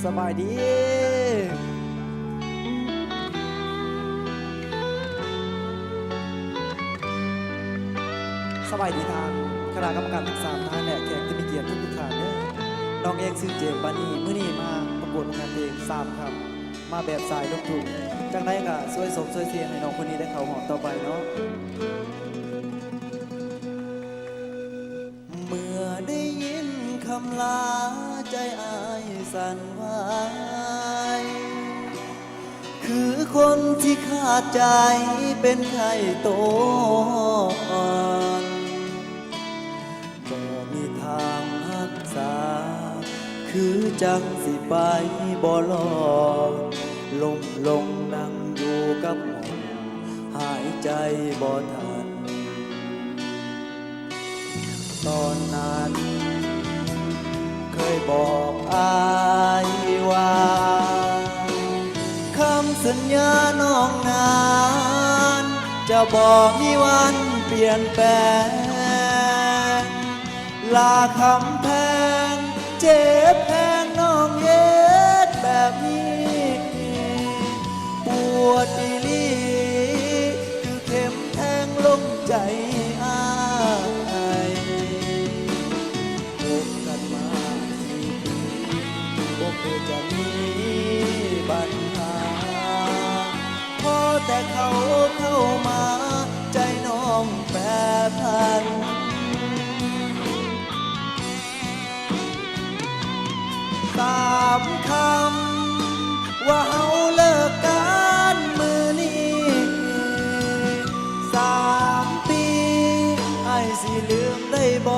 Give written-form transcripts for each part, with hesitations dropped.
สบายดีสบายดีทางคณะกรรมการทั้ง3ท่านและแขกที่มีเกียรติทุกท่านเนี่ยน้องเองซื้อเจมส์ปานีมื้อนี้มาประกวดงานเพลง3 คำมาแบบสายลูกทุ่งจังได้ก็ช่วยสมช่วยเสียงให้น้องคนนี้ได้เข้าหอต่อไปเนาะเมื่อได้ยินคำลาใจอายสั่นไหวคือคนที่ขาดใจเป็นไข้โตอ่อนบ่มีทางรักษาคือจังสิไปบ่รอดลมลงนั่งอยู่กับหมอนหายใจบ่ทันตอนนั้นเคยบอกอายว่าคำสัญญาน้องนานจะบอกมีวันเปลี่ยนแปลงลาคำแพงเจ็บแพงน้องเย็ดแบบนี้ปวดอีหลีคือเข็มแทงลงใจอายพบกันมา4 ปีบ่เคยจะมีปัญหาพอแต่เขาเข้ามาใจน้องแปรผัน3 คำว่าเอาเลิกกันมือนี้3 ปีไอ้สิลืมได้บ่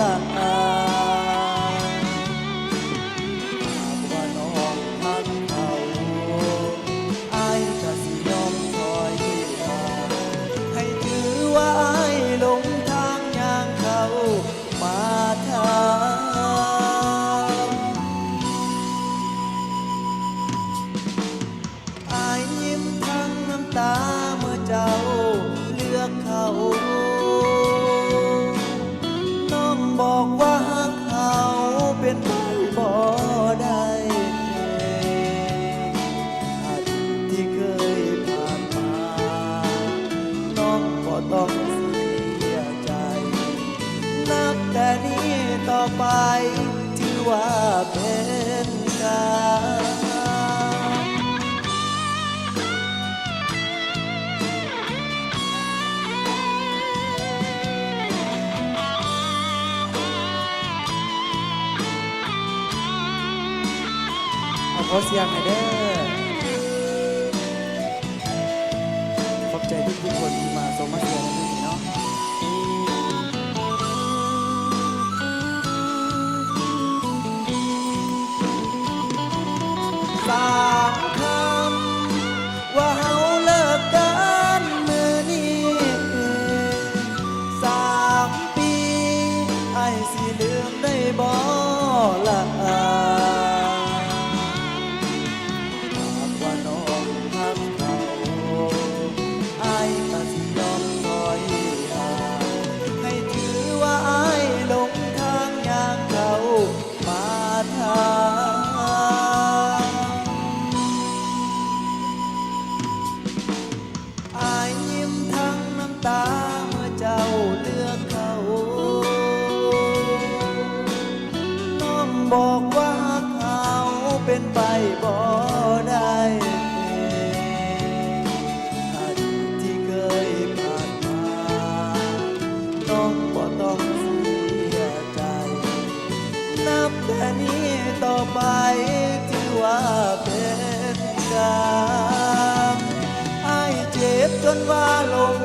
ละว่าน้องพักเขาไอ้ก็สิยอมถอยมาให้ถือว่าไอ้หลงทางอย่างเขามาทางตาเมื่อเจ้าเลือกเขาน้องบอกว่าเขาเป็นไปบ่ได้อดีตที่เคยผ่านมาน้องก็ต้องเสียใจนับแต่นี้ต่อไปถือว่าเป็นการขอเสียงหน่อยเด้อขอบใจทุกคนที่มาส่งมาเสียงให้ดีเนาะ3 คำว่าเฮาเลิกกันมื้อนี้3 ปีไอ้สิลืมได้บ่ล่ะตาเมื่อเจ้าเลือกเขาน้องบอกว่าเขาเป็นไปบ่ได้อดีตที่เคยผ่านมาน้องบ่ต้องเสียใจนับแต่นี้ต่อไปถือว่าเป็นกรรมอ้ายเจ็บจนว่าลง